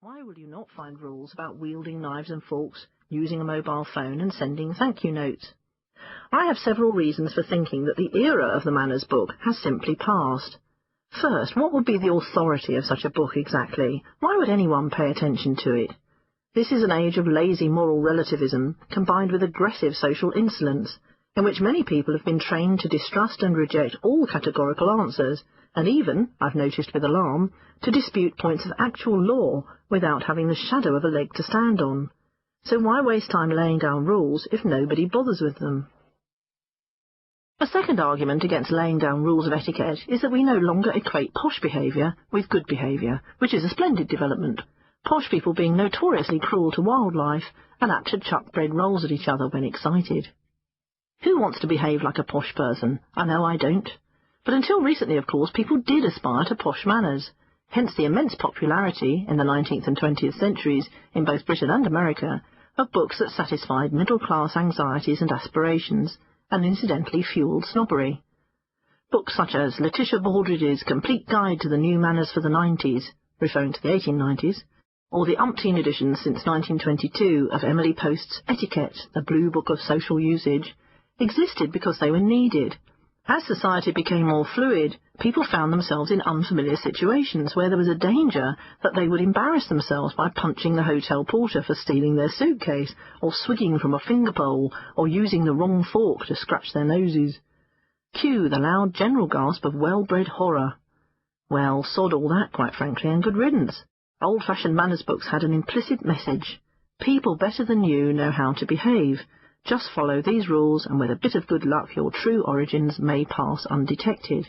Why will you not find rules about wielding knives and forks, using a mobile phone and sending thank you notes? I have several reasons for thinking that the era of the manners book has simply passed. First, what would be the authority of such a book exactly? Why would anyone pay attention to it? This is an age of lazy moral relativism combined with aggressive social insolence, in which many people have been trained to distrust and reject all categorical answers, and even, I've noticed with alarm, to dispute points of actual law without having the shadow of a leg to stand on. So why waste time laying down rules if nobody bothers with them? A second argument against laying down rules of etiquette is that we no longer equate posh behaviour with good behaviour, which is a splendid development, posh people being notoriously cruel to wildlife and apt to chuck bread rolls at each other when excited. Who wants to behave like a posh person? I know I don't. But until recently, of course, people did aspire to posh manners, hence the immense popularity in the 19th and 20th centuries in both Britain and America of books that satisfied middle-class anxieties and aspirations, and incidentally fuelled snobbery. Books such as Letitia Baldridge's Complete Guide to the New Manners for the 90s, referring to the 1890s, or the umpteen editions since 1922 of Emily Post's Etiquette, the Blue Book of Social Usage, existed because they were needed. As society became more fluid, people found themselves in unfamiliar situations where there was a danger that they would embarrass themselves by punching the hotel porter for stealing their suitcase, or swigging from a finger bowl, or using the wrong fork to scratch their noses. Cue the loud general gasp of well-bred horror. Well, sod all that, quite frankly, and good riddance. Old-fashioned manners books had an implicit message. People better than you know how to behave. Just follow these rules, and with a bit of good luck your true origins may pass undetected.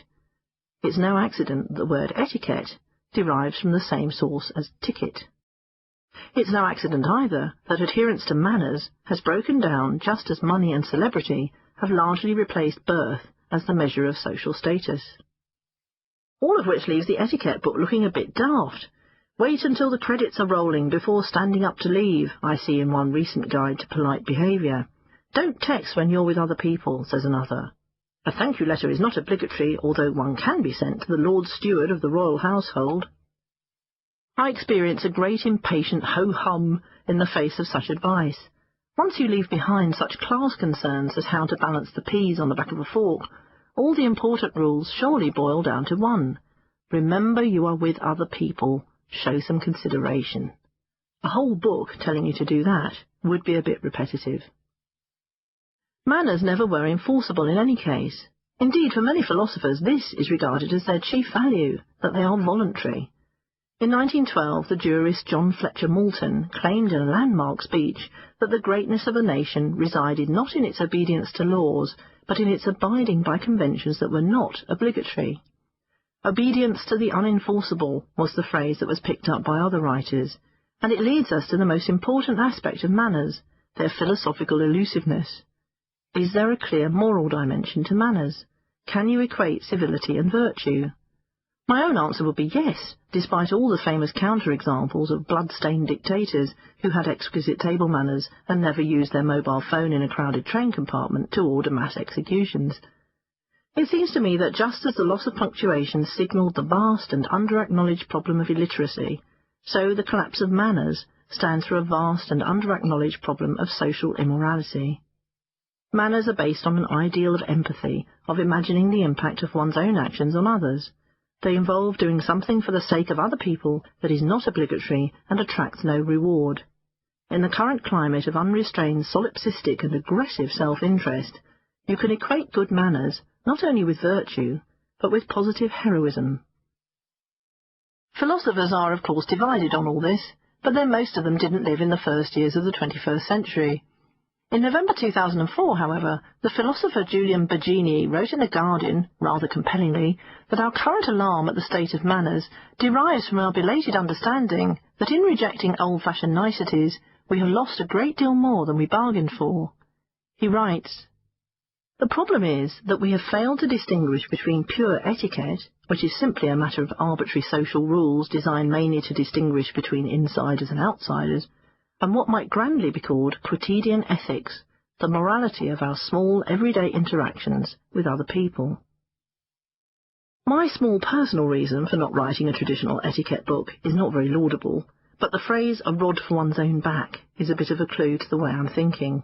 It's no accident that the word etiquette derives from the same source as ticket. It's no accident either that adherence to manners has broken down just as money and celebrity have largely replaced birth as the measure of social status. All of which leaves the etiquette book looking a bit daft. Wait until the credits are rolling before standing up to leave, I see in one recent guide to polite behaviour. Don't text when you're with other people, says another. A thank you letter is not obligatory, although one can be sent to the Lord Steward of the royal household. I experience a great impatient ho-hum in the face of such advice. Once you leave behind such class concerns as how to balance the peas on the back of a fork, all the important rules surely boil down to one. Remember you are with other people. Show some consideration. A whole book telling you to do that would be a bit repetitive. Manners never were enforceable in any case. Indeed, for many philosophers this is regarded as their chief value, that they are voluntary. In 1912, the jurist John Fletcher Moulton claimed in a landmark speech that the greatness of a nation resided not in its obedience to laws, but in its abiding by conventions that were not obligatory. Obedience to the unenforceable was the phrase that was picked up by other writers, and it leads us to the most important aspect of manners, their philosophical elusiveness. Is there a clear moral dimension to manners? Can you equate civility and virtue? My own answer would be yes, despite all the famous counter-examples of blood-stained dictators who had exquisite table manners and never used their mobile phone in a crowded train compartment to order mass executions. It seems to me that just as the loss of punctuation signalled the vast and under-acknowledged problem of illiteracy, so the collapse of manners stands for a vast and under-acknowledged problem of social immorality. Manners are based on an ideal of empathy, of imagining the impact of one's own actions on others. They involve doing something for the sake of other people that is not obligatory and attracts no reward. In the current climate of unrestrained solipsistic and aggressive self-interest, you can equate good manners not only with virtue, but with positive heroism. Philosophers are, of course, divided on all this, but then most of them didn't live in the first years of the 21st century. In November 2004, however, the philosopher Julian Baggini wrote in The Guardian, rather compellingly, that our current alarm at the state of manners derives from our belated understanding that in rejecting old-fashioned niceties, we have lost a great deal more than we bargained for. He writes, "The problem is that we have failed to distinguish between pure etiquette, which is simply a matter of arbitrary social rules designed mainly to distinguish between insiders and outsiders, and what might grandly be called quotidian ethics, the morality of our small everyday interactions with other people." My small personal reason for not writing a traditional etiquette book is not very laudable, but the phrase "a rod for one's own back" is a bit of a clue to the way I'm thinking.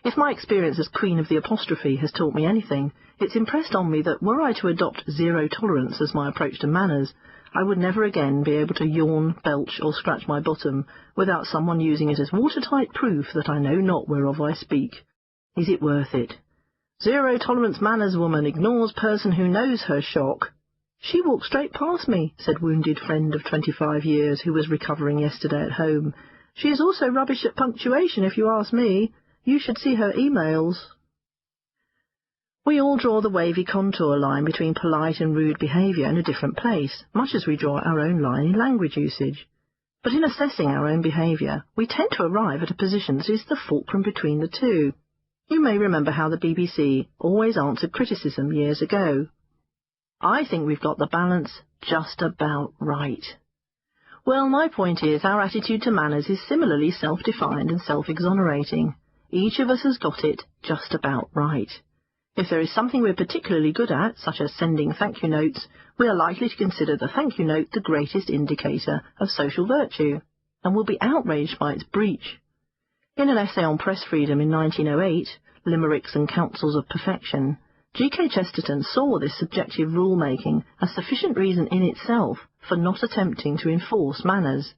If my experience as Queen of the Apostrophe has taught me anything, it's impressed on me that were I to adopt zero tolerance as my approach to manners, I would never again be able to yawn, belch, or scratch my bottom without someone using it as watertight proof that I know not whereof I speak. Is it worth it? Zero tolerance manners woman ignores person who knows her shock. She walked straight past me, said wounded friend of 25 years who was recovering yesterday at home. She is also rubbish at punctuation, if you ask me. You should see her emails. We all draw the wavy contour line between polite and rude behaviour in a different place, much as we draw our own line in language usage. But in assessing our own behaviour, we tend to arrive at a position that is the fulcrum between the two. You may remember how the BBC always answered criticism years ago. I think we've got the balance just about right. Well, my point is our attitude to manners is similarly self-defined and self-exonerating. Each of us has got it just about right. If there is something we're particularly good at, such as sending thank you notes, we are likely to consider the thank you note the greatest indicator of social virtue, and will be outraged by its breach. In an essay on press freedom in 1908, Limericks and Counsels of Perfection, G.K. Chesterton saw this subjective rule-making as sufficient reason in itself for not attempting to enforce manners.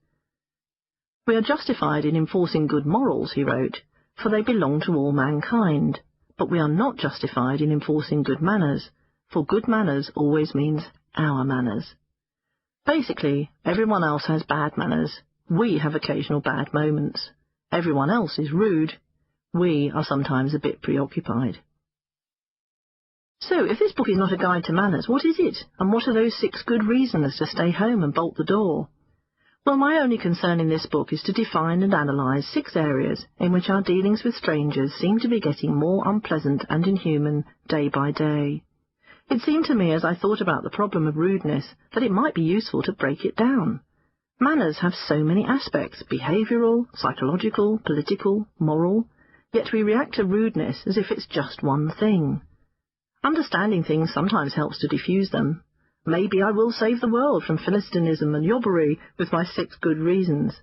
We are justified in enforcing good morals, he wrote, for they belong to all mankind, but we are not justified in enforcing good manners, for good manners always means our manners. Basically, everyone else has bad manners. We have occasional bad moments. Everyone else is rude. We are sometimes a bit preoccupied. So, if this book is not a guide to manners, what is it? And what are those 6 good reasons to stay home and bolt the door? Well, my only concern in this book is to define and analyse 6 areas in which our dealings with strangers seem to be getting more unpleasant and inhuman day by day. It seemed to me, as I thought about the problem of rudeness, that it might be useful to break it down. Manners have so many aspects, behavioural, psychological, political, moral, yet we react to rudeness as if it's just one thing. Understanding things sometimes helps to diffuse them. Maybe I will save the world from Philistinism and yobbery with my 6 good reasons.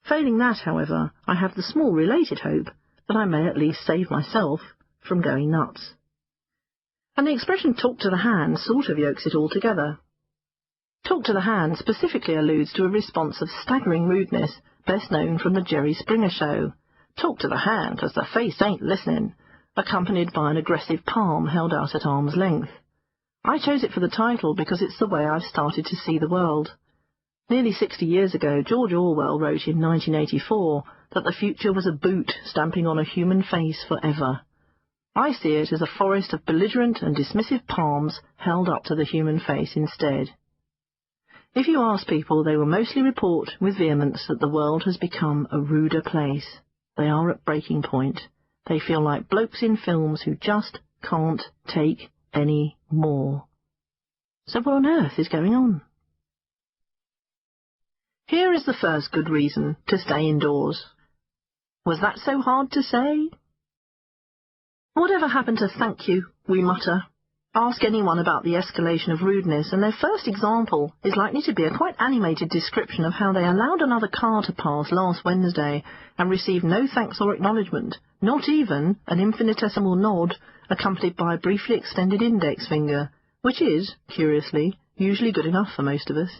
Failing that, however, I have the small related hope that I may at least save myself from going nuts. And the expression talk to the hand sort of yokes it all together. Talk to the hand specifically alludes to a response of staggering rudeness best known from the Jerry Springer show. Talk to the hand, 'cause the face ain't listening, accompanied by an aggressive palm held out at arm's length. I chose it for the title because it's the way I've started to see the world. Nearly 60 years ago, George Orwell wrote in 1984 that the future was a boot stamping on a human face forever. I see it as a forest of belligerent and dismissive palms held up to the human face instead. If you ask people, they will mostly report with vehemence that the world has become a ruder place. They are at breaking point. They feel like blokes in films who just can't take any more. So what on earth is going on? Here is the first good reason to stay indoors. Was that so hard to say? Whatever happened to thank you, we mutter. Ask anyone about the escalation of rudeness, and their first example is likely to be a quite animated description of how they allowed another car to pass last Wednesday and received no thanks or acknowledgement, not even an infinitesimal nod accompanied by a briefly extended index finger, which is, curiously, usually good enough for most of us.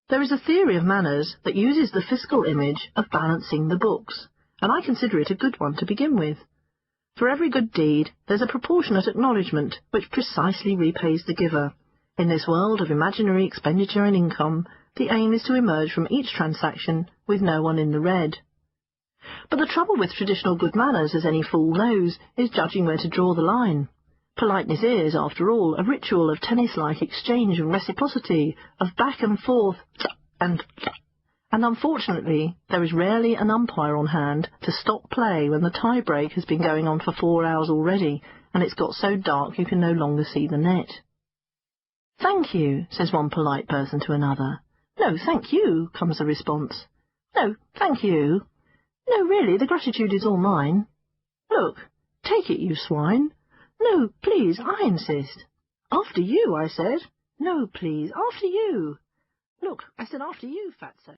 There is a theory of manners that uses the fiscal image of balancing the books, and I consider it a good one to begin with. For every good deed, there's a proportionate acknowledgement which precisely repays the giver. In this world of imaginary expenditure and income, the aim is to emerge from each transaction with no one in the red. But the trouble with traditional good manners, as any fool knows, is judging where to draw the line. Politeness is, after all, a ritual of tennis-like exchange and reciprocity, of back and forth, and unfortunately there is rarely an umpire on hand to stop play when the tie-break has been going on for 4 hours already, and it's got so dark you can no longer see the net. "Thank you," says one polite person to another. "No, thank you," comes the response. "No, thank you." "No, really, the gratitude is all mine." "Look, take it, you swine." "No, please, I insist." "After you," I said. "No, please, after you." "Look, I said after you, fatso."